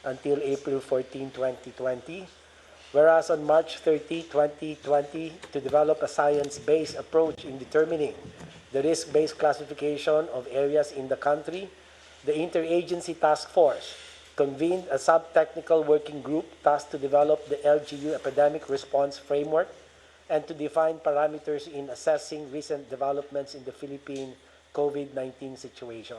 until April 14, 2020. Whereas on March 30, 2020, to develop a science-based approach in determining the risk-based classification of areas in the country, the Interagency Task Force convened a sub-technical working group tasked to develop the LGU Epidemic Response Framework and to define parameters in assessing recent developments in the Philippine COVID-19 situation.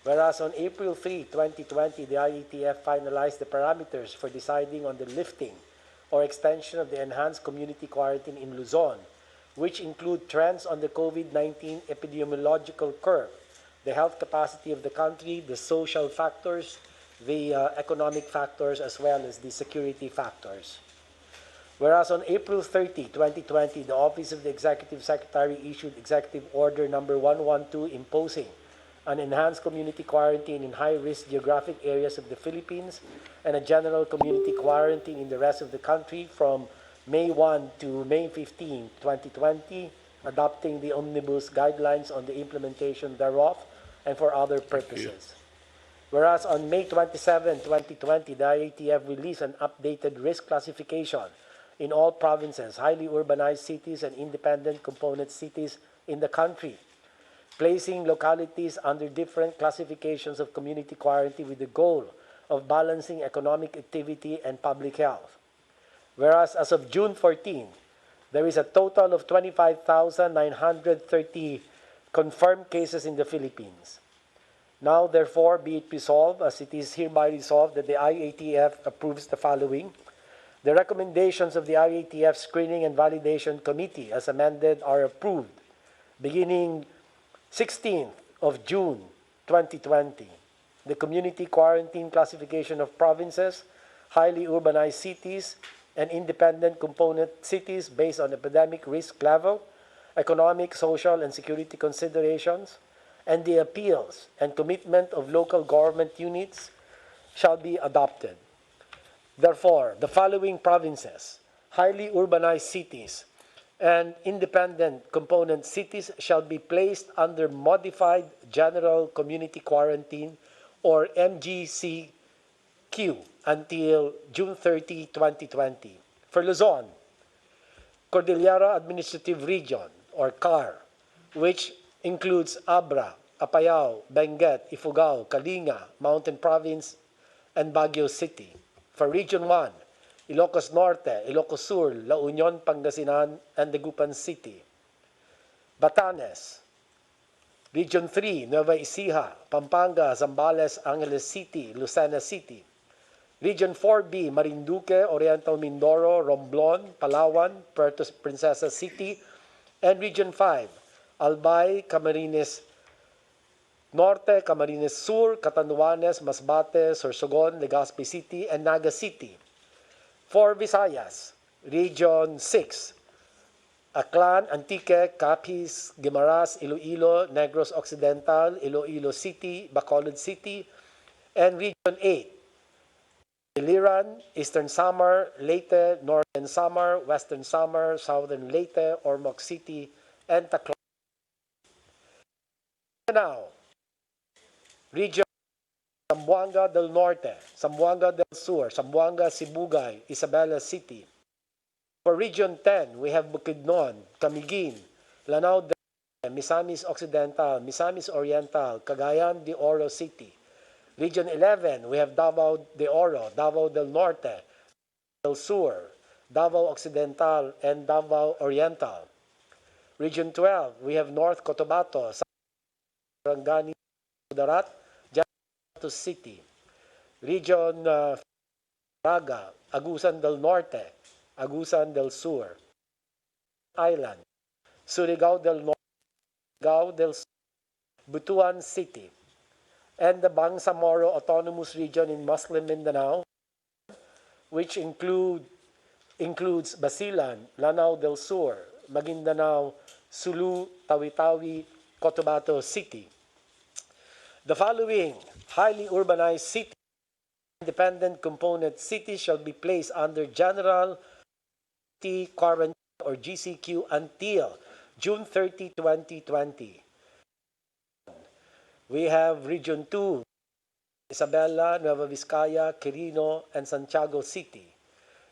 Whereas on April 3, 2020, the IETF finalized the parameters for deciding on the lifting or extension of the enhanced community quarantine in Luzon, which include trends on the COVID-19 epidemiological curve, the health capacity of the country, the social factors, the economic factors, as well as the security factors. Whereas on April 30, 2020, the Office of the Executive Secretary issued Executive Order number 112 imposing an enhanced community quarantine in high-risk geographic areas of the Philippines and a general community quarantine in the rest of the country from May 1 to May 15, 2020, adopting the omnibus guidelines on the implementation thereof and for other purposes. Whereas on May 27, 2020, the IATF released an updated risk classification in all provinces, highly urbanized cities, and independent component cities in the country, placing localities under different classifications of community quarantine with the goal of balancing economic activity and public health. Whereas as of June 14, there is a total of 25,930 confirmed cases in the Philippines. Now, therefore, be it resolved, as it is hereby resolved, that the IATF approves the following. The recommendations of the IATF Screening and Validation Committee as amended are approved beginning 16th of June 2020. The community quarantine classification of provinces, highly urbanized cities, and independent component cities based on epidemic risk level, economic, social, and security considerations, and the appeals and commitment of local government units shall be adopted. Therefore, the following provinces, highly urbanized cities, and independent component cities shall be placed under Modified General Community Quarantine or MGCQ until June 30, 2020. For Luzon, Cordillera Administrative Region or CAR, which includes Abra, Apayao, Benguet, Ifugao, Kalinga, Mountain Province, and Baguio City. For Region 1, Ilocos Norte, Ilocos Sur, La Union, Pangasinan, and Dagupan City. Batanes, Region 3, Nueva Ecija, Pampanga, Zambales, Angeles City, Lucena City. Region 4B, Marinduque, Oriental Mindoro, Romblon, Palawan, Puerto Princesa City. And Region 5, Albay, Camarines Norte, Camarines Sur, Catanduanes, Masbate, Sorsogon, Legazpi City, and Naga City. For Visayas, Region 6, Aklan, Antique, Capiz, Guimaras, Iloilo, Negros Occidental, Iloilo City, Bacolod City, and Region 8, Iliran, Eastern Samar, Leyte, Northern Samar, Western Samar, Southern Leyte, Ormoc City, and Tacloban. Now, Region Zamboanga del Norte, Zamboanga del Sur, Zamboanga, Sibugay, Isabela City. For Region 10, we have Bukidnon, Camiguin, Lanao del Norte, Misamis Occidental, Misamis Oriental, Cagayan de Oro City. Region 11, we have Davao de Oro, Davao del Norte, del Sur, Davao Occidental, and Davao Oriental. Region 12, we have North Cotabato, Sarangani, Darat, Jato City. Region Raga, Agusan del Norte, Agusan del Sur, Island, Surigao del Norte, Surigao del Sur, Butuan City, and the Bangsamoro Autonomous Region in Muslim Mindanao, which includes Basilan, Lanao del Sur, Maguindanao, Sulu, Tawi-Tawi, Cotabato City. The following highly urbanized cities, independent component cities shall be placed under General Quarantine or GCQ until June 30, 2020. We have Region 2, Isabela, Nueva Vizcaya, Quirino, and Santiago City.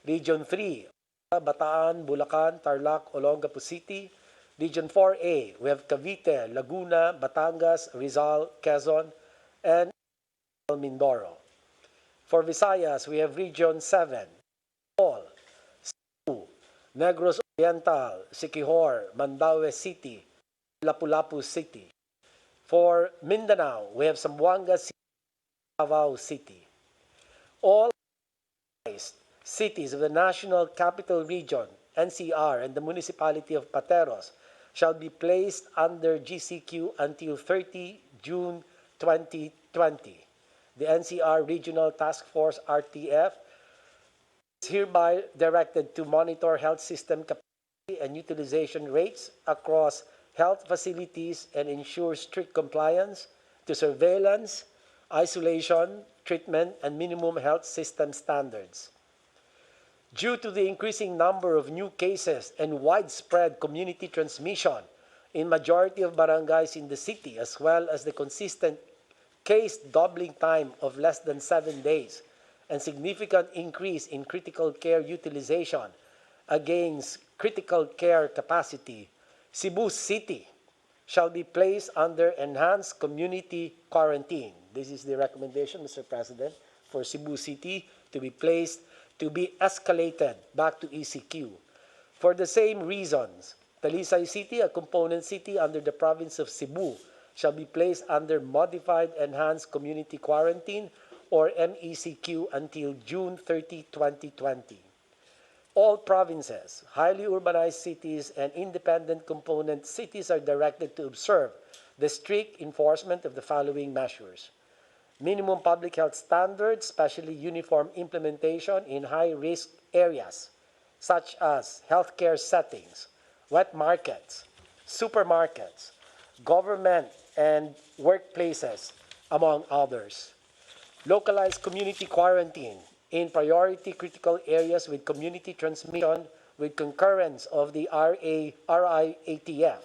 Region 3, Bataan, Bulacan, Tarlac, Olongapo City. Region 4A, we have Cavite, Laguna, Batangas, Rizal, Quezon, and Mindoro. For Visayas, we have Region 7, All, Cebu, Negros Oriental, Siquijor, Mandaue City, Lapu-Lapu City. For Mindanao, we have Zamboanga City, Davao City. All cities of the National Capital Region, NCR, and the municipality of Pateros shall be placed under GCQ until 30 June 2020. The NCR Regional Task Force RTF is hereby directed to monitor health system capacity and utilization rates across health facilities and ensure strict compliance to surveillance, isolation, treatment, and minimum health system standards. Due to the increasing number of new cases and widespread community transmission in majority of barangays in the city, as well as the consistent case doubling time of less than 7 days and significant increase in critical care utilization against critical care capacity, Cebu City shall be placed under enhanced community quarantine. This is the recommendation, Mr. President, for Cebu City to be escalated back to ECQ. For the same reasons, Talisay City, a component city under the province of Cebu, shall be placed under modified enhanced community quarantine or MECQ until June 30, 2020. All provinces, highly urbanized cities, and independent component cities are directed to observe the strict enforcement of the following measures. Minimum public health standards, especially uniform implementation in high-risk areas, such as healthcare settings, wet markets, supermarkets, government and workplaces, among others. Localized community quarantine in priority critical areas with community transmission with concurrence of the RIATF.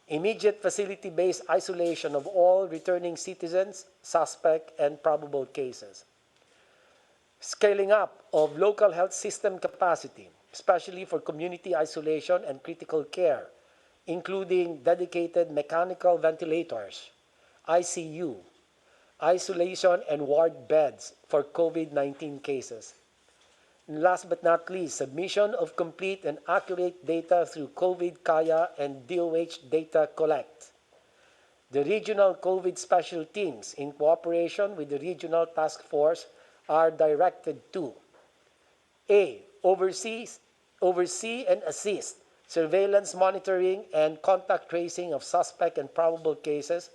Immediate facility-based isolation of all returning citizens, suspect, and probable cases. Scaling up of local health system capacity, especially for community isolation and critical care, including dedicated mechanical ventilators, ICU, isolation and ward beds for COVID-19 cases. And last but not least, submission of complete and accurate data through COVID Kaya and DOH Data Collect. The regional COVID special teams, in cooperation with the regional task force, are directed to A. Oversee and assist surveillance monitoring and contact tracing of suspect and probable cases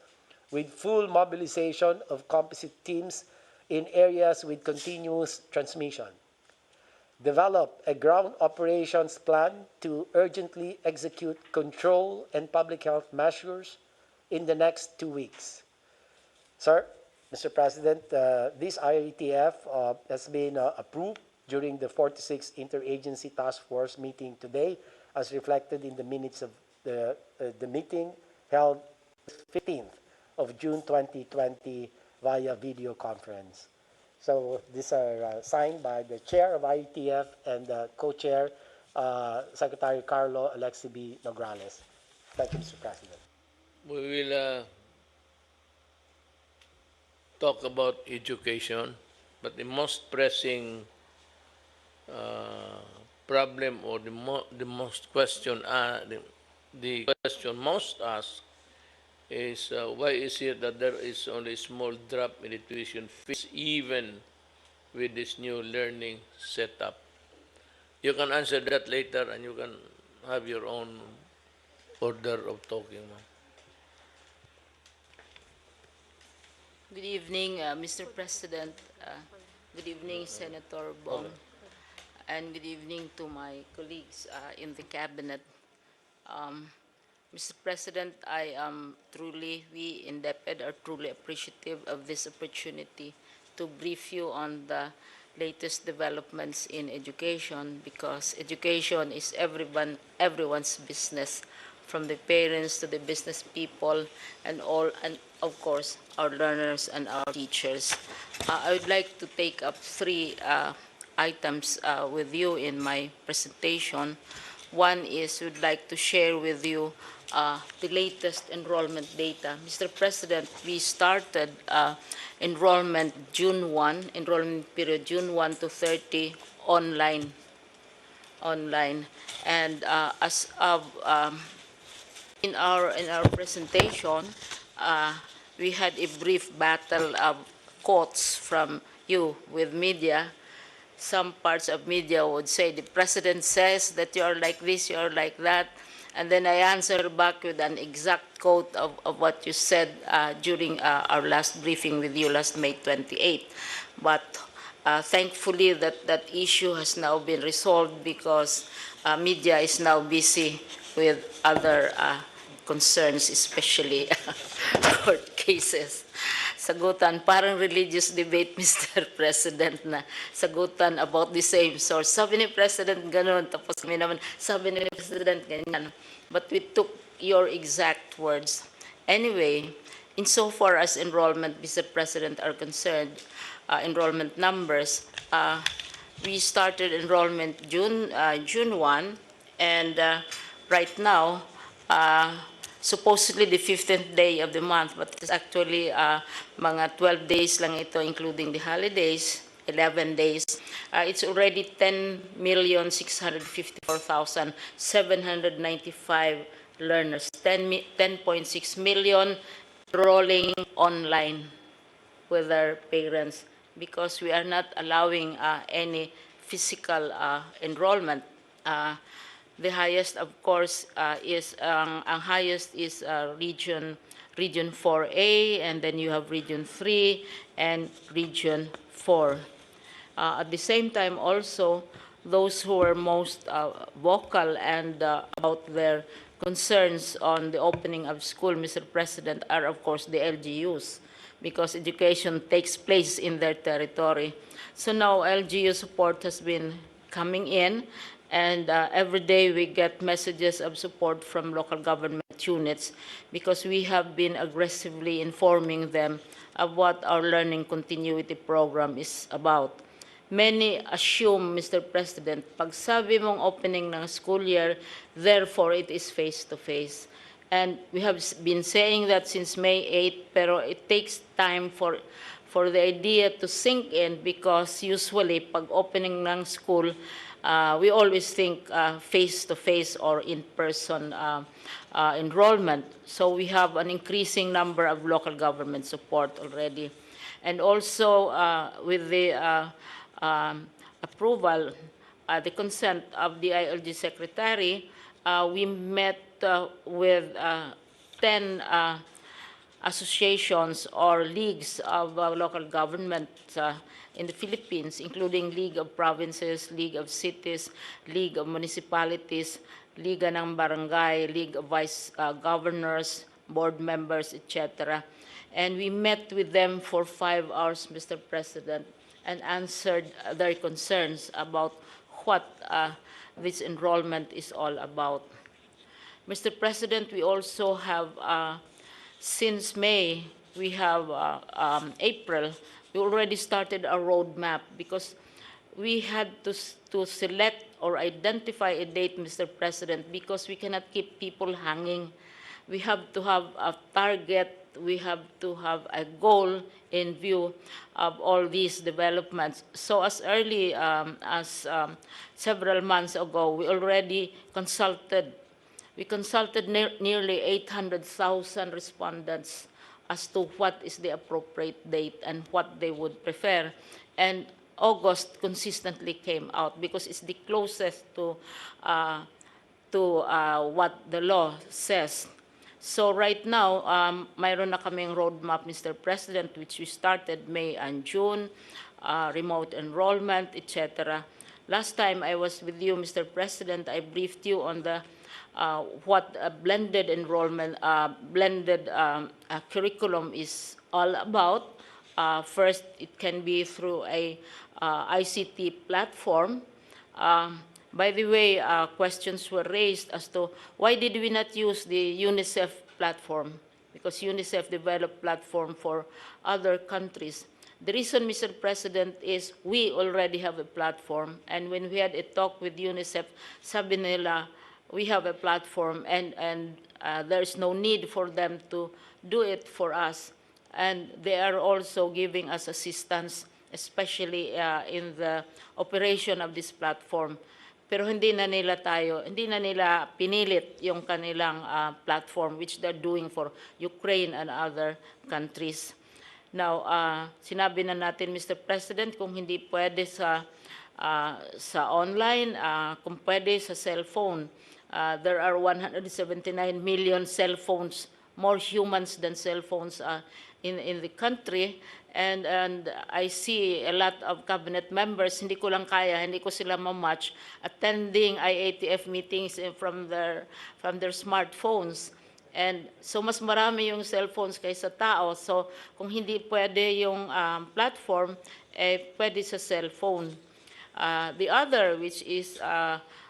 with full mobilization of composite teams in areas with continuous transmission. Develop a ground operations plan to urgently execute control and public health measures in the next 2 weeks. Sir, Mr. President, this IATF has been approved during the 46th Interagency Task Force meeting today, as reflected in the minutes of the meeting held 15th of June 2020 via video conference. So these are signed by the chair of IETF and the co-chair, Secretary Carlo Alexi B. Nograles. Thank you, Mr. President. We will talk about education, but the most pressing problem or the most question the question most asked is why is it that there is only a small drop in the tuition fees even with this new learning setup? You can answer that later and you can have your own order of talking. Good evening, Mr. President. Good evening, Senator Bong. And good evening to my colleagues in the cabinet. Mr. President, we in DepEd are truly appreciative of this opportunity to brief you on the latest developments in education, because education is everyone's business from the parents to the business people, and all, and of course, our learners and our teachers. I would like to take up three items with you in my presentation. One is we'd like to share with you the latest enrollment data. Mr. President, we started enrollment June 1, enrollment period June 1 to 30 online. And as of in our presentation, uh, we had a brief battle of quotes from you with media. Some parts of media would say the president says that you are like this, you are like that, and then I answer back with an exact quote of what you said during our last briefing with you last May 28. But thankfully that issue has now been resolved because media is now busy with other concerns, especially court cases. Sagutan, parang religious debate, Mr. President, na sagutan about the same source. Sabi ni President ganun, tapos kami naman, sabi ni President ganyan. But we took your exact words. Anyway, insofar as enrollment, Mr. President, are concerned, enrollment numbers, we started enrollment June 1, and right now, supposedly the 15th day of the month, but it's actually mga 12 days lang ito, including the holidays, 11 days. It's already 10,654,795 learners, 10.6 million enrolling online with their parents, because we are not allowing any physical enrollment. The highest, of course, is ang highest is region 4A, and then you have region 3 and region 4. At the same time, also, those who are most vocal and about their concerns on the opening of school, Mr. President, are of course the LGUs, because education takes place in their territory. So now LGU support has been coming in, and every day we get messages of support from local government units, because we have been aggressively informing them of what our learning continuity program is about. Many assume, Mr. President, pag sabi mong opening ng school year, therefore it is face-to-face. And we have been saying that since May 8, pero it takes time for the idea to sink in, because usually pag opening ng school, we always think face-to-face or in-person enrollment. So we have an increasing number of local government support already. And also with the approval, the consent of the ILG Secretary, we met with 10 associations or leagues of local government in the Philippines, including League of Provinces, League of Cities, League of Municipalities, Liga ng Barangay, League of Vice Governors, board members, etc. And we met with them for 5 hours, Mr. President, and answered their concerns about what this enrollment is all about. Mr. President, we also have, since May, we have April, we already started a roadmap, because we had to select or identify a date, Mr. President, because we cannot keep people hanging. We have to have a target, we have to have a goal in view of all these developments. So as early as several months ago, we already consulted. We consulted nearly 800,000 respondents as to what is the appropriate date and what they would prefer. And August consistently came out, because it's the closest to what the law says. So right now, mayroon na kaming roadmap, Mr. President, which we started May and June, remote enrollment, etc. Last time I was with you, Mr. President, I briefed you on the what a blended enrollment, blended curriculum is all about. First, it can be through a ICT platform, By the way, questions were raised as to why did we not use the UNICEF platform? Because UNICEF developed platform for other countries. The reason, Mr. President, is we already have a platform, and when we had a talk with UNICEF, sabi nila, we have a platform, and there is no need for them to do it for us. And they are also giving us assistance, especially in the operation of this platform. Pero hindi na nila pinilit yung kanilang platform which they're doing for Ukraine and other countries. Now, sinabi na natin, Mr. President, kung hindi pwede sa online, kung pwede sa cellphone. There are 179 million cell phones, more humans than cell phones in the country. And I see a lot of cabinet members, hindi ko lang kaya, hindi ko sila ma-match, attending IATF meetings from their smartphones. And so mas marami yung cellphones kaysa tao. So kung hindi pwede yung platform, pwede sa cellphone. The other, which is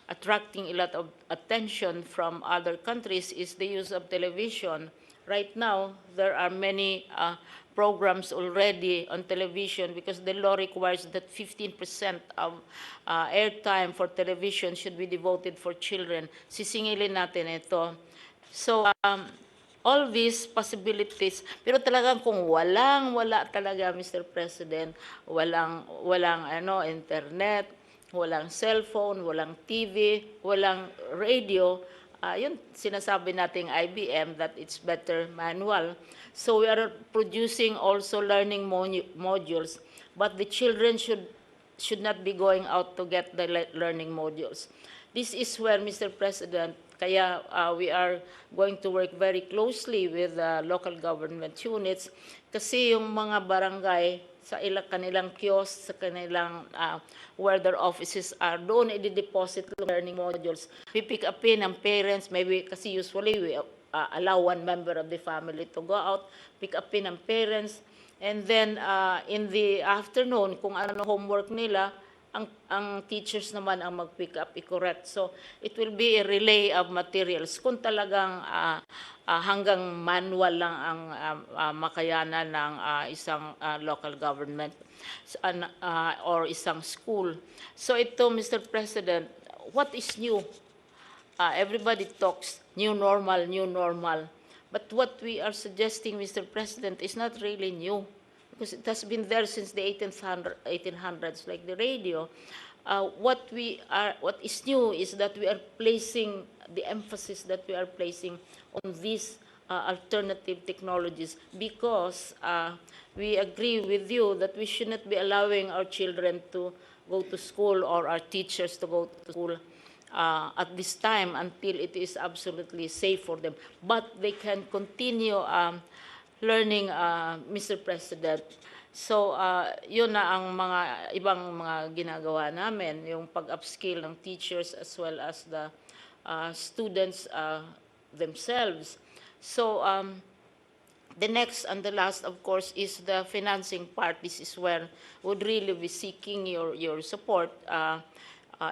attracting a lot of attention from other countries, is the use of television. Right now, there are many programs already on television because the law requires that 15% of airtime for television should be devoted for children. Sisingilin natin ito. So, all these possibilities, pero talagang kung wala talaga, Mr. President, walang internet, walang cellphone, walang TV, walang radio, yun sinasabi nating IBM that it's better manual. So we are producing also learning modules, but the children should not be going out to get the learning modules. This is where, Mr. President, kaya we are going to work very closely with local government units kasi yung mga barangay sa kanilang kiosk, sa kanilang where their offices are, doon i-deposit learning modules. Pipick upin ng parents, maybe kasi usually we allow one member of the family to go out, pick upin ng parents, and then in the afternoon, kung ano homework nila, ang teachers naman ang mag-pick up, i-correct. So, it will be a relay of materials. Kung talagang hanggang manual lang ang makayanan ng isang local government or isang school. So, ito, Mr. President, what is new? Everybody talks new normal. But what we are suggesting, Mr. President, is not really new. Because it has been there since the 1800s, like the radio. What is new is that we are placing the emphasis that we are placing on these alternative technologies because we agree with you that we should not be allowing our children to go to school or our teachers to go to school at this time until it is absolutely safe for them. But they can continue learning, Mr. President. So, yun na ang mga ibang mga ginagawa namin, yung pag-upskill ng teachers as well as the students themselves. So, the next and the last, of course, is the financing part. This is where would really be seeking your support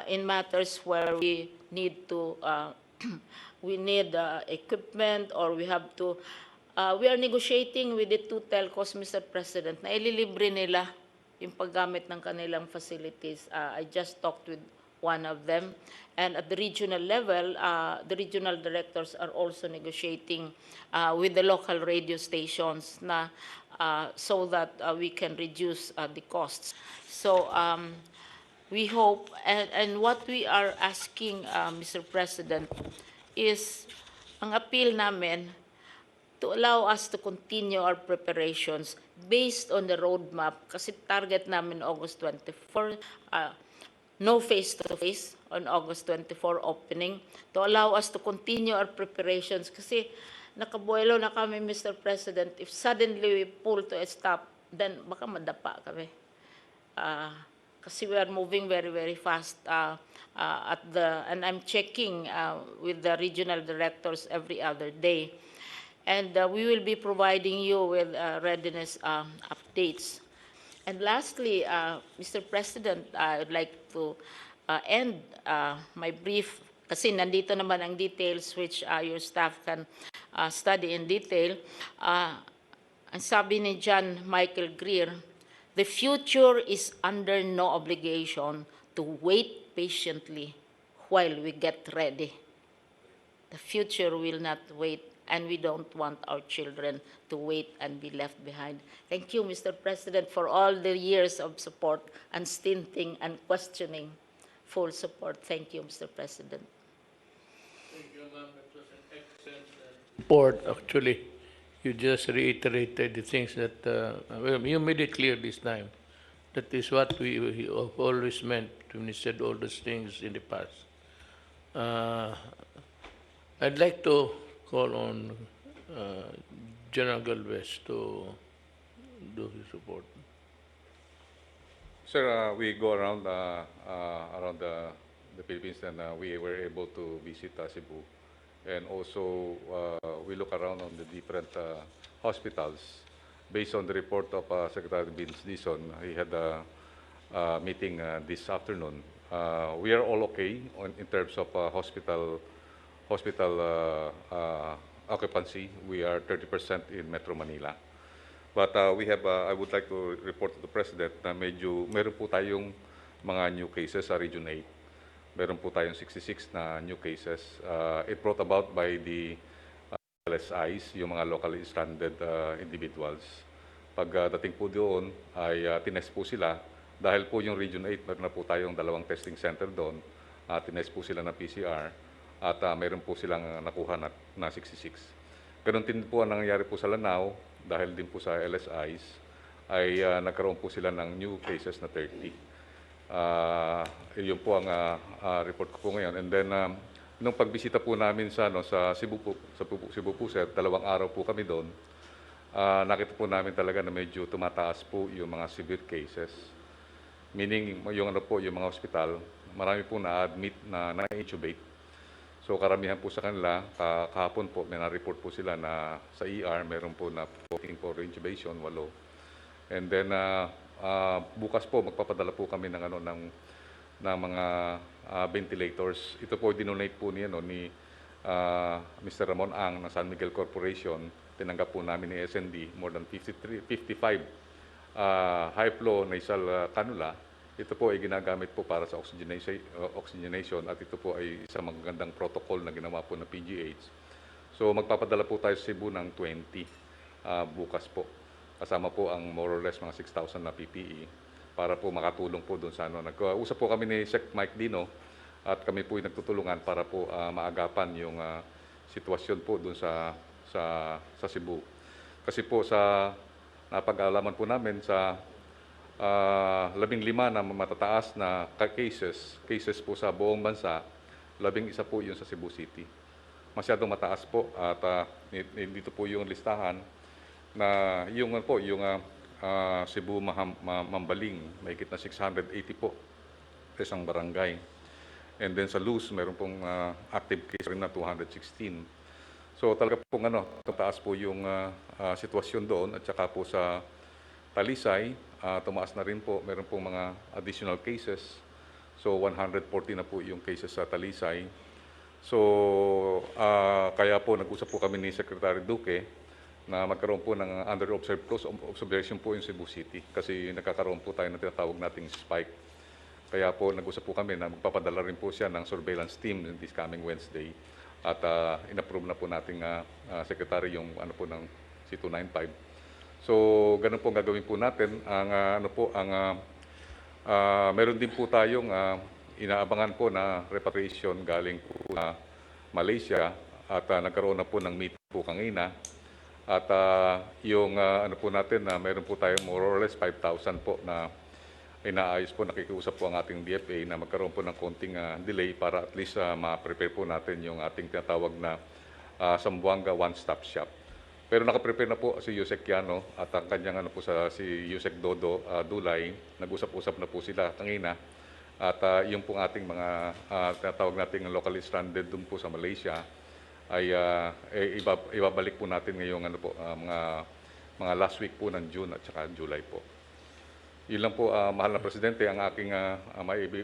in matters where we need to we need equipment or we have to. We are negotiating with the two telcos, Mr. President, na ililibre nila yung paggamit ng kanilang facilities. I just talked with one of them. And at the regional level, the regional directors are also negotiating with the local radio stations na so that we can reduce the costs. So we hope, and what we are asking, Mr. President, is ang appeal namin to allow us to continue our preparations based on the roadmap kasi target namin August 24, no face-to-face on August 24 opening, to allow us to continue our preparations kasi nakabuelo na kami, Mr. President, if suddenly we pull to a stop, then baka madapa kami. Kasi we are moving very, very fast and I'm checking with the regional directors every other day. And we will be providing you with readiness updates. And lastly, Mr. President, I would like to end my brief, kasi nandito naman ang details which your staff can study in detail. Ang sabi ni John Michael Greer, the future is under no obligation to wait patiently while we get ready. The future will not wait, and we don't want our children to wait and be left behind. Thank you, Mr. President, for all the years of support, unstinting and questioning. Full support. Thank you, Mr. President. Thank you, ma'am. It was an excellent report. Actually, you just reiterated the things that well, you made it clear this time. That is what we always meant when we said all those things in the past. I'd like to call on General Galvez to do his report. Sir, we go around around the Philippines, and we were able to visit Cebu, and also we look around on the different hospitals. Based on the report of Secretary Vince Dizon, he had a meeting this afternoon. We are all okay in terms of hospital occupancy. We are 30% in Metro Manila. But we have, I would like to report to the President na meron po tayong mga new cases sa Region 8. Meron po tayong 66 na new cases. It brought about by the LSIs, yung mga locally stranded individuals. Pagdating po doon, ay tinest po sila. Dahil po yung Region 8, meron na po tayong 2 testing center doon. Tinest po sila na PCR. At meron po silang nakuha na 66. Ganon din po ang nangyayari po sa Lanao, dahil din po sa LSIs, ay nagkaroon po sila ng new cases na 30. Yun po ang report ko po ngayon. And then, nung pagbisita po namin sa Cebu po, sir, 2 araw po kami doon, nakita po namin talaga na medyo tumataas po yung mga severe cases. Meaning, yung mga hospital, marami po na-admit na na-intubate. So karamihan po sa kanila, kahapon po may na-report po sila na sa ER, meron po na voting for intubation, 8. And then bukas po magpapadala po kami ng mga ventilators. Ito po dinonate po ni Mr. Ramon Ang ng San Miguel Corporation. Tinanggap po namin ni SND more than 55 high flow nasal cannula. Ito po ay ginagamit po para sa oxygenation at ito po ay isang magandang protocol na ginawa po ng PGH. So magpapadala po tayo sa Cebu ng 20 bukas po. Kasama po ang more or less mga 6,000 na PPE para po makatulong po doon sa Nag-usap po kami ni Sec Mike Dino at kami po ay nagtutulungan para po maagapan yung sitwasyon po doon sa Cebu. Kasi po sa napag-aalaman po namin sa 15 na matataas na cases po sa buong bansa, 11 po yung sa Cebu City. Masyadong mataas po at dito po yung listahan na yung Cebu Mambaling, may na 680 po sa isang barangay. And then sa Luz, meron pong active case rin na 216. So talaga pong tataas po yung sitwasyon doon at saka po sa Talisay, tumaas na rin po, meron pong mga additional cases. So 140 na po yung cases sa Talisay. So kaya po nag-usap po kami ni Secretary Duque na magkaroon po ng under observation po yung Cebu City kasi nagkakaroon po tayo ng tinatawag nating spike. Kaya po nag-usap po kami na magpapadala rin po siya ng surveillance team this coming Wednesday at inapprove na po nating secretary yung ng C295. So ganun po ang gagawin po natin. Meron din po tayong inaabangan po na repatriation galing po na Malaysia at nagkaroon na po ng meet po kanina. At yung po natin na meron po tayong more or less 5,000 po na inaayos po, nakikiusap po ang ating DFA na magkaroon po ng konting delay para at least ma-prepare po natin yung ating tinatawag na Zamboanga one-stop shop. Pero nakaprepare na po si Yusek Yano at ang kanyang si Yusek Dodo Dulay, nag-usap-usap na po sila kanina. At yung pong ating mga tinatawag nating locally stranded dun po sa Malaysia ay ibabalik po natin ngayong mga last week po ng June at saka July po. Yun lang po, mahal na Presidente, ang aking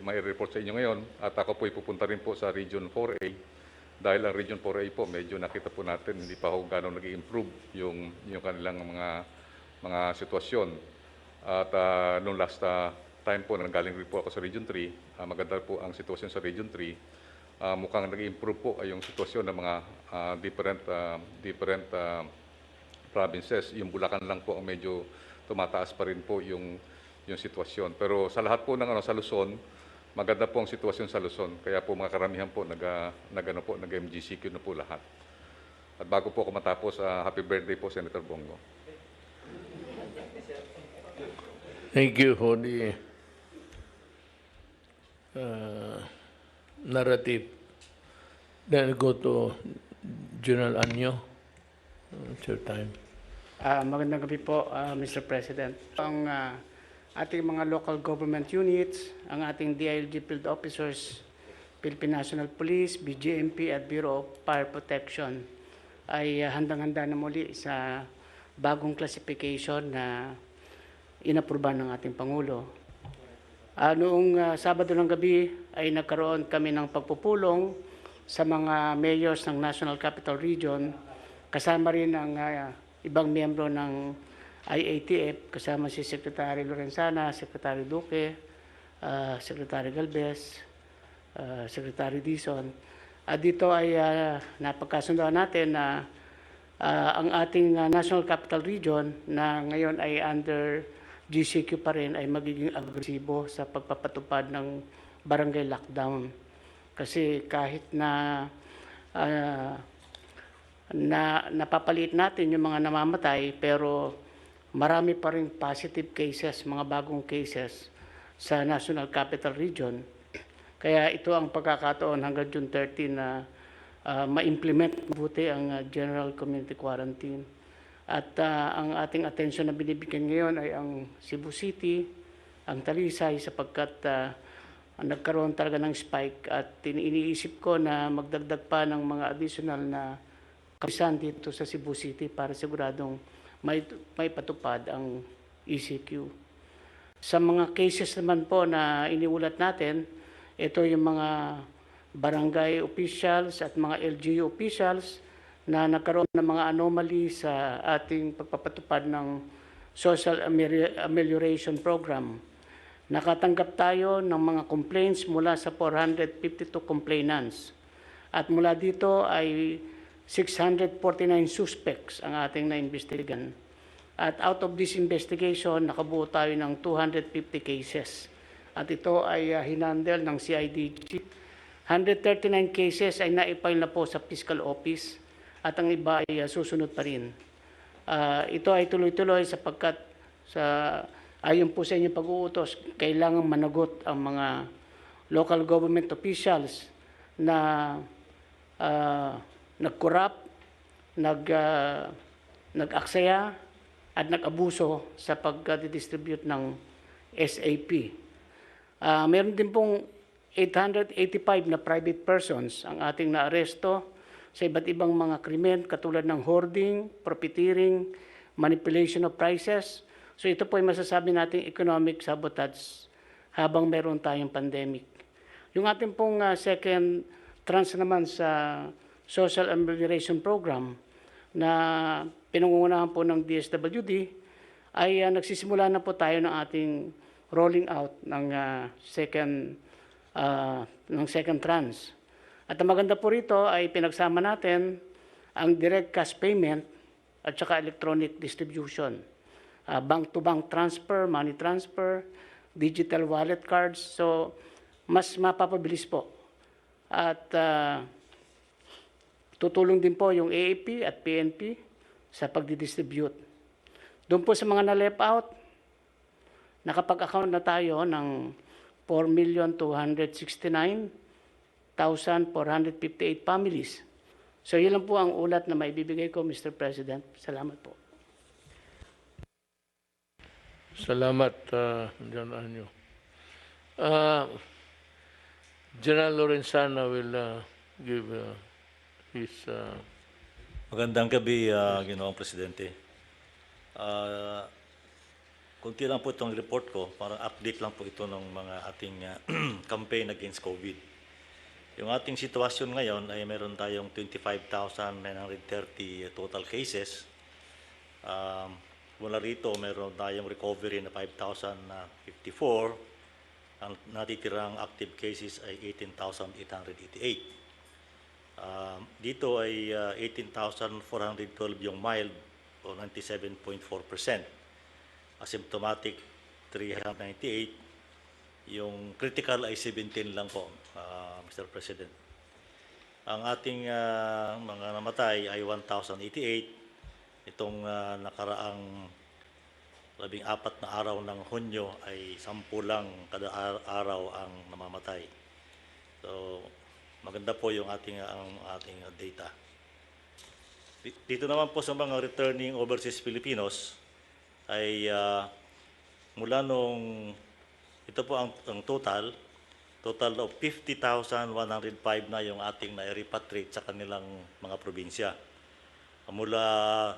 may report sa inyo ngayon. At ako po ipupunta rin po sa Region 4A. Dahil ang Region 4A po, medyo nakita po natin, hindi pa ho gano'ng nag-improve yung kanilang mga sitwasyon. At nung last time po, nanggaling rin po ako sa Region 3, maganda po ang sitwasyon sa Region 3. Mukhang nag-improve po ay yung sitwasyon ng mga different provinces. Yung Bulacan lang po ang medyo tumataas pa rin po yung sitwasyon. Pero sa lahat po ng sa Luzon, maganda po ang sitwasyon sa Luzon. Kaya po mga karamihan po nag-MGCQ na po lahat. At bago po ako matapos, happy birthday po Senator Bongo. Thank you for the narrative. Then go to General Anyo. It's your time. Magandang gabi po, Mr. President. Ang ating mga local government units, ang ating DILG field officers, Philippine National Police, BGMP at Bureau of Fire Protection ay handang-handa na muli sa bagong classification na inapruban ng ating Pangulo. Noong Sabado ng gabi ay nagkaroon kami ng pagpupulong sa mga mayors ng National Capital Region, kasama rin ang ibang miyembro ng IATF, kasama si Secretary Lorenzana, Secretary Duque, Secretary Galvez, Secretary Dizon. Dito ay napagkasundoan natin na ang ating National Capital Region na ngayon ay under GCQ pa rin ay magiging agresibo sa pagpapatupad ng barangay lockdown. Kasi kahit na napapalit natin yung mga namamatay, pero marami pa rin positive cases, mga bagong cases sa National Capital Region. Kaya ito ang pagkakataon hanggang June 30 na ma-implement buti ang General Community Quarantine. At ang ating atensyon na binibigyan ngayon ay ang Cebu City, ang Talisay, sapagkat nagkaroon talaga ng spike at iniisip ko na magdagdag pa ng mga additional na kapisan dito sa Cebu City para siguradong may patupad ang ECQ. Sa mga cases naman po na iniulat natin, ito yung mga barangay officials at mga LGU officials na nagkaroon ng mga anomaly sa ating pagpapatupad ng Social Amelioration Program. Nakatanggap tayo ng mga complaints mula sa 452 complainants. At mula dito ay 649 suspects ang ating naimbestigan. At out of this investigation, nakabuo tayo ng 250 cases. At ito ay hinandle ng CIDG. 139 cases ay naipile na po sa Fiscal Office at ang iba ay susunod pa rin. Ito ay tuloy-tuloy sapagkat ayon po sa inyong pag-uutos, kailangan managot ang mga local government officials na nag-corrupt, nag-aksaya at nag-abuso sa pag-distribute ng SAP. Meron din pong 885 na private persons ang ating naaresto sa iba't ibang mga krimen katulad ng hoarding, profiteering, manipulation of prices. So ito po ay masasabi nating economic sabotage habang meron tayong pandemic. Yung ating pong second tranche naman sa Social Amelioration Program na pinangungunahan po ng DSWD ay nagsisimula na po tayo ng ating rolling out ng second tranche. At ang maganda po rito ay pinagsama natin ang direct cash payment at saka electronic distribution. Bank-to-bank transfer, money transfer, digital wallet cards. So, mas mapapabilis po. At tutulong din po yung AAP at PNP sa pagdidistribute. Doon po sa mga na-left out, nakapag-account na tayo ng 4,269,458 families. So, yun lang po ang ulat na maibibigay ko, Mr. President. Salamat po. Salamat, General Anyo. General Lorenzana will give his... Magandang gabi, Ginoong Presidente. Kunti lang po itong report ko, parang update lang po ito ng mga ating campaign against COVID. Yung ating sitwasyon ngayon ay meron tayong 25,930 total cases. Mula rito, meron tayong recovery na 5,054. Ang natitirang active cases ay 18,888. Dito ay 18,412 yung mild o 97.4%. Asymptomatic 398. Yung critical ay 17 lang po, Mr. President. Ang ating mga namatay ay 1,088. Itong nakaraang 14 na araw ng Hunyo ay 10 lang kada araw ang namamatay. So, maganda po yung ating data. Dito naman po sa mga returning overseas Filipinos ay mula nung ito po ang total of 50,105 na yung ating na-repatriate sa kanilang mga probinsya. Mula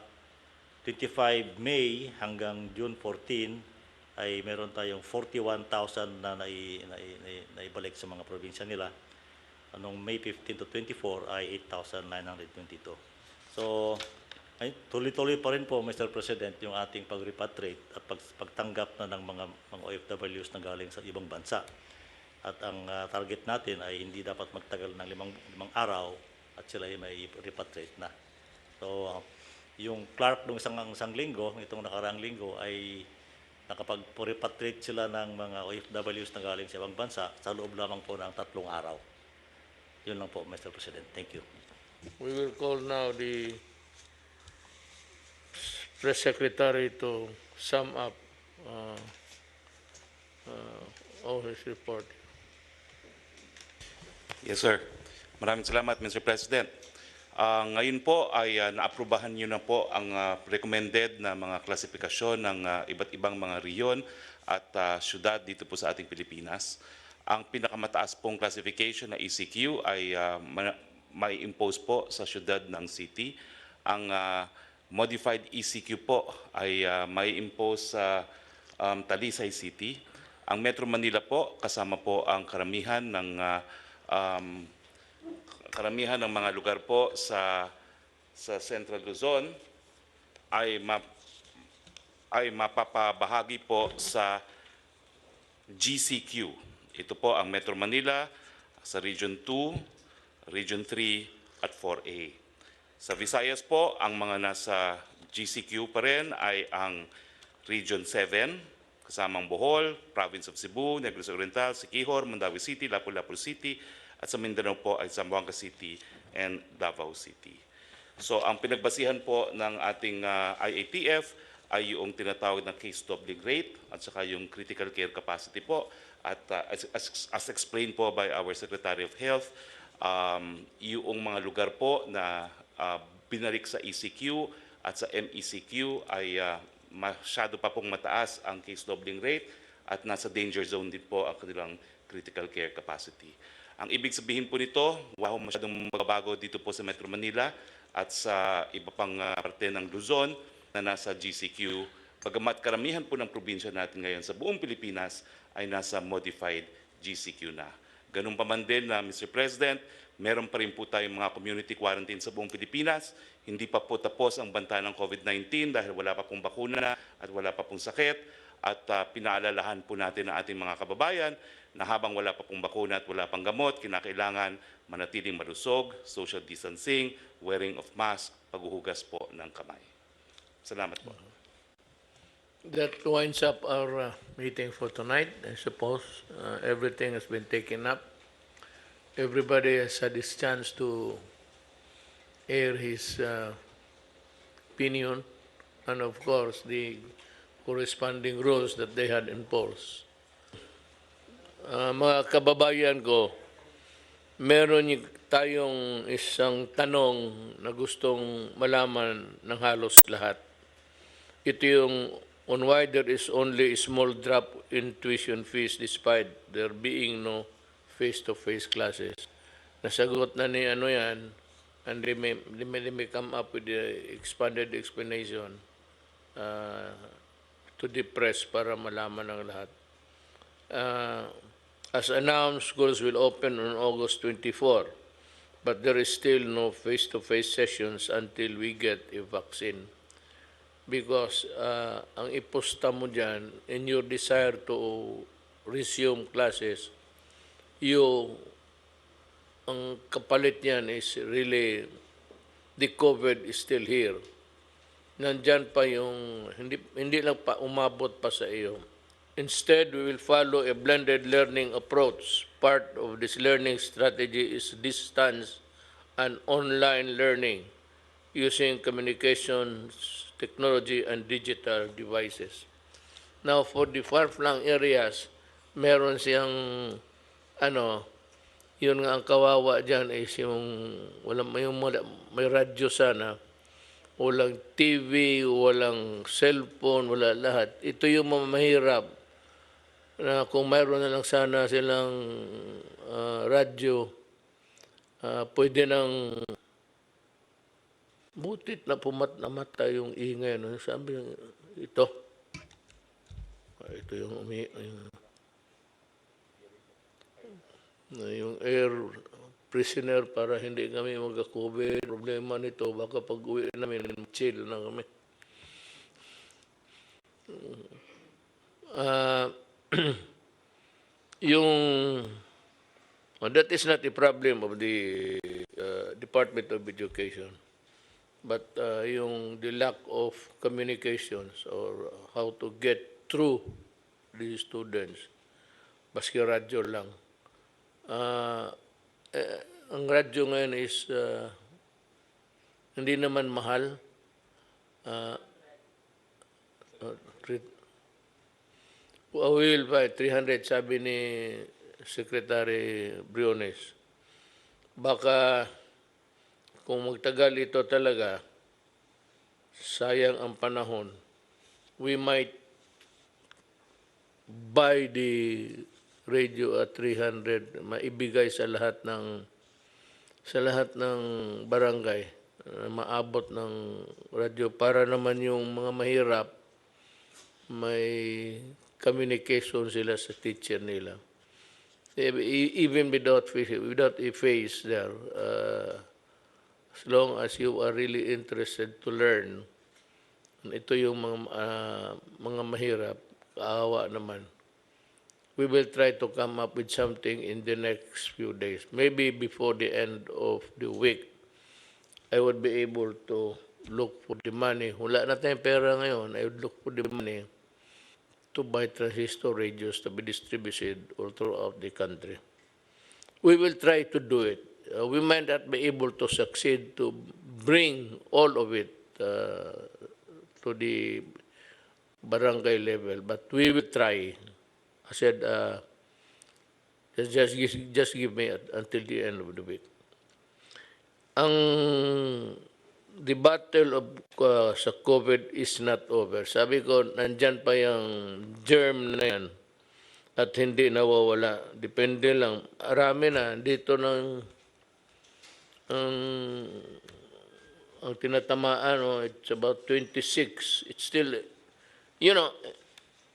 25 May hanggang June 14 ay meron tayong 41,000 na naibalik sa mga probinsya nila. Anong May 15 to 24 ay 8,922. So, ay tuloy-tuloy pa rin po, Mr. President, yung ating pag-repatriate at pagtanggap na ng mga OFWs na galing sa ibang bansa. At ang target natin ay hindi dapat magtagal ng limang araw at sila ay may repatriate na. So, yung Clark nung isang linggo, itong nakaraang linggo, ay nakapag-repatriate sila ng mga OFWs na galing sa ibang bansa sa loob lamang po ng 3 araw. Yun lang po, Mr. President. Thank you. We will call now the Press Secretary to sum up all his report. Yes, sir. Maraming salamat, Mr. President. Ngayon po ay naaprubahan niyo na po ang recommended na mga klasifikasyon ng iba't ibang mga riyon at syudad dito po sa ating Pilipinas. Ang pinakamataas pong classification na ECQ ay may impose po sa syudad ng city. Ang modified ECQ po ay may impose sa Talisay City. Ang Metro Manila po, kasama po ang karamihan ng mga lugar po sa Central Luzon ay mapapabahagi po sa GCQ. Ito po ang Metro Manila sa Region 2, Region 3 at 4A. Sa Visayas po, ang mga nasa GCQ pa rin ay ang Region 7, kasamang Bohol, Province of Cebu, Negros Oriental, Siquijor, Mandawi City, Lapu-Lapu City, at sa Mindanao po ay Zamboanga City and Davao City. So ang pinagbasihan po ng ating IATF ay yung tinatawag na case doubling rate at saka yung critical care capacity po. At as explained po by our Secretary of Health, yung mga lugar po na binalik sa ECQ at sa MECQ ay masyado pa pong mataas ang case doubling rate at nasa danger zone din po ang kanilang critical care capacity. Ang ibig sabihin po nito, wala masyadong magbabago dito po sa Metro Manila at sa iba pang parte ng Luzon na nasa GCQ. Bagamat karamihan po ng probinsya natin ngayon sa buong Pilipinas ay nasa modified GCQ na. Ganun pa man din na Mr. President, meron pa rin po tayong mga community quarantine sa buong Pilipinas. Hindi pa po tapos ang banta ng COVID-19 dahil wala pa pong bakuna at wala pa pong sakit. At pinaalalahan po natin ang ating mga kababayan na habang wala pa pong bakuna at wala pang gamot, kinakailangan manatiling malusog, social distancing, wearing of mask, paghuhugas po ng kamay. Salamat po. That winds up our meeting for tonight. I suppose everything has been taken up. Everybody has had his chance to air his opinion and of course the corresponding rules that they had enforced. Mga kababayan ko, meron tayong isang tanong na gustong malaman ng halos lahat. Ito yung on why there is only a small drop in tuition fees despite there being no face-to-face classes. Nasagot na ni yan, and they may come up with the expanded explanation to the press para malaman ng lahat. As announced, schools will open on August 24, but there is still no face-to-face sessions until we get a vaccine. Because ang iposta mo dyan, in your desire to resume classes, ang kapalit niyan is really, the COVID is still here. Nandyan pa yung, hindi lang pa umabot pa sa iyo. Instead, we will follow a blended learning approach. Part of this learning strategy is distance and online learning using communications, technology, and digital devices. Now, for the far-flung areas, meron siyang, yun nga ang kawawa dyan is yung, may radyo sana, walang TV, walang cellphone, wala lahat. Ito yung mahirap na kung mayroon na lang sana silang radyo, pwede nang butit na namatay yung ingay. No? Sabi ito yung air prisoner para hindi kami magka-COVID. Problema nito, baka pag-uwi namin, chill na kami. That is not a problem of the Department of Education, but the lack of communications or how to get through the students, baski radyo lang. Ang radyo ngayon is hindi naman mahal. Will by 300 sabi ni Secretary Briones. Baka kung magtagal ito talaga, sayang ang panahon, we might buy the radio at 300, maibigay sa lahat ng barangay, maabot ng radyo para naman yung mga mahirap may communication sila sa teacher nila. Even without a face there, as long as you are really interested to learn, ito yung mga mahirap, kaawa naman. We will try to come up with something in the next few days. Maybe before the end of the week, I would be able to look for the money. Wala na tayong pera ngayon. I would look for the money to buy transistor radios to be distributed all throughout the country. We will try to do it. We might not be able to succeed to bring all of it to the barangay level, but we will try. I said, just give me until the end of the week. The battle of sa COVID is not over. Sabi ko, nandyan pa yung germ na yan at hindi nawawala. Depende lang. Arami na. Dito ang tinatamaan, it's about 26. It's still,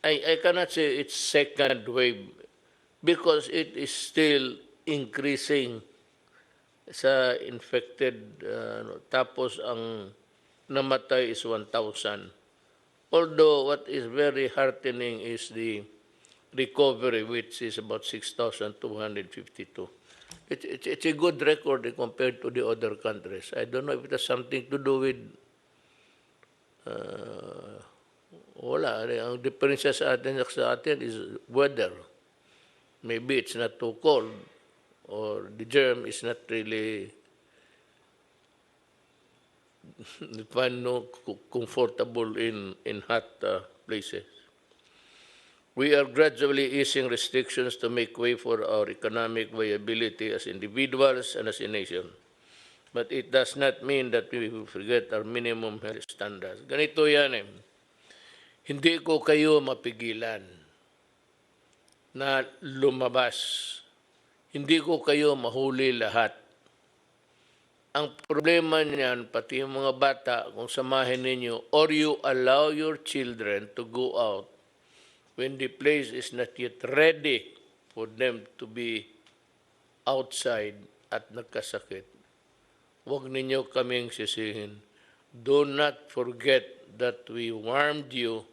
I cannot say it's second wave because it is still increasing sa infected, tapos ang namatay is 1,000. Although what is very heartening is the recovery, which is about 6,252. It's a good record compared to the other countries. I don't know if it has something to do with wala. Ang diferensya sa atin is weather. Maybe it's not too cold, or the germ is not really comfortable in hot places. We are gradually easing restrictions to make way for our economic viability as individuals and as a nation. But it does not mean that we will forget our minimum health standards. Ganito yan Hindi ko kayo mapigilan na lumabas. Hindi ko kayo mahuli lahat. ang problema niyan, pati yung mga bata, kung samahin ninyo, or you allow your children to go out when the place is not yet ready for them to be outside at nagkasakit, huwag ninyo kaming sisihin. Do not forget that we warned you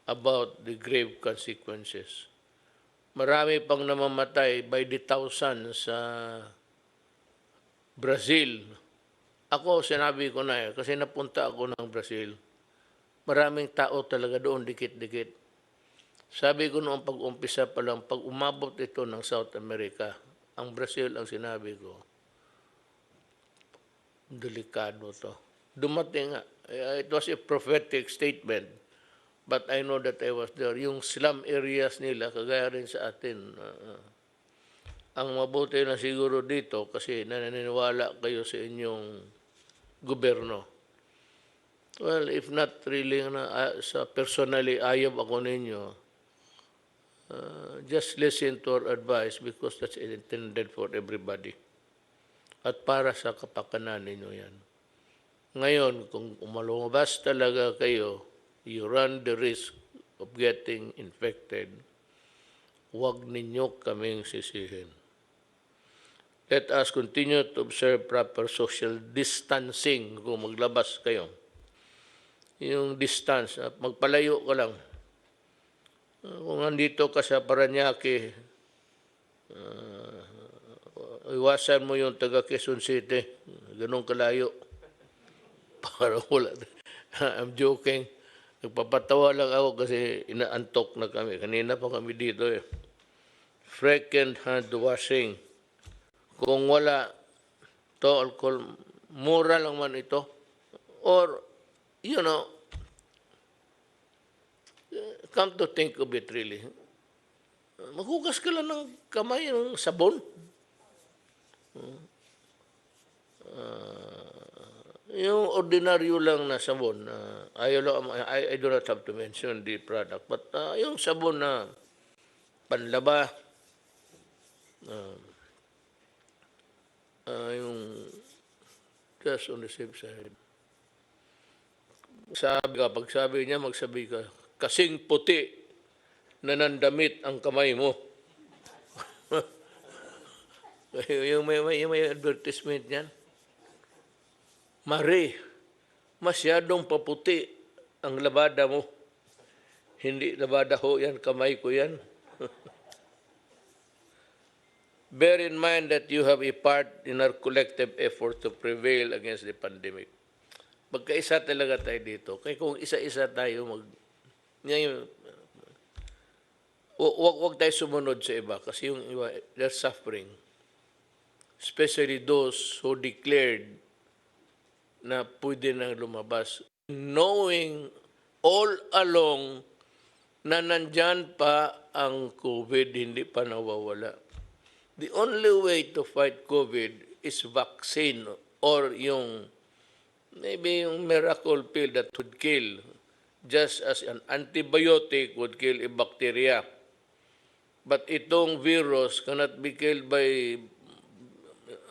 about the grave consequences. Marami pang namamatay by the thousands sa Brazil. Ako, sinabi ko na kasi napunta ako ng Brazil. Maraming tao talaga doon, dikit-dikit. Sabi ko noong pag-umpisa pa lang, pag umabot ito ng South America, ang Brazil ang sinabi ko, delikado to. Dumating nga. It was a prophetic statement. But I know that I was there. Yung slum areas nila, kagaya rin sa atin. Ang mabuti na siguro dito, kasi naniniwala kayo sa inyong gobyerno. Well, if not really, sa personally, ayaw ako ninyo, just listen to our advice because that's intended for everybody. At para sa kapakanan ninyo yan. Ngayon, kung umalumabas talaga kayo, you run the risk of getting infected, huwag ninyo kaming sisihin. Let us continue to observe proper social distancing kung maglabas kayo. Yung distance, magpalayo ka lang. Kung nandito ka sa Parañaque, iwasan mo yung taga Quezon City, ganun kalayo. Para wala. I'm joking. Nagpapatawa lang ako kasi inaantok na kami. Kanina pa kami dito eh. Frequent hand washing. Kung wala to alcohol, mura lang man ito. Or, you know, come to think of it really, maghugas ka lang ng kamay ng sabon. Yung ordinaryo lang na sabon, I do not have to mention the product, but yung sabon na panlaba, yung just on the safe side. Pag sabi niya, magsabi ka, kasing puti na nandamit ang kamay mo. yung may advertisement niyan. Mari, masyadong paputi ang labada mo. Hindi labada ho yan, kamay ko yan. Bear in mind that you have a part in our collective effort to prevail against the pandemic. Magkaisa talaga tayo dito. Kaya kung isa-isa tayo ngayon, wag tayo sumunod sa iba kasi yung iba, they're suffering. Especially those who declared na pwede nang lumabas. Knowing all along na nandyan pa ang COVID, hindi pa nawawala. The only way to fight COVID is vaccine or maybe yung miracle pill that would kill, just as an antibiotic would kill a bacteria. But itong virus cannot be killed by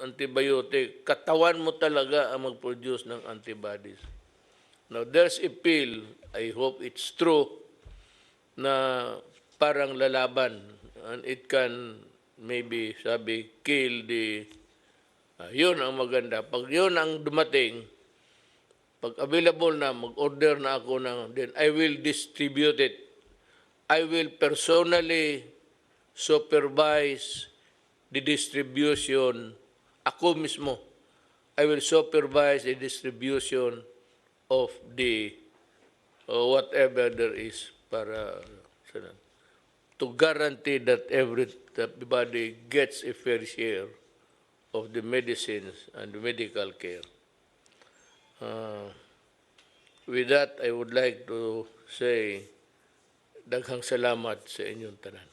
antibiotic. Katawan mo talaga ang mag-produce ng antibodies. Now, there's a pill, I hope it's true, na parang lalaban. And it can maybe, kill the... yun ang maganda. Pag yun ang dumating, pag available na, mag-order na ako then I will distribute it. I will personally supervise the distribution. Ako mismo, I will supervise the distribution of the whatever there is para to guarantee that everybody gets a fair share of the medicines and the medical care. With that, I would like to say daghang salamat sa inyong tanan.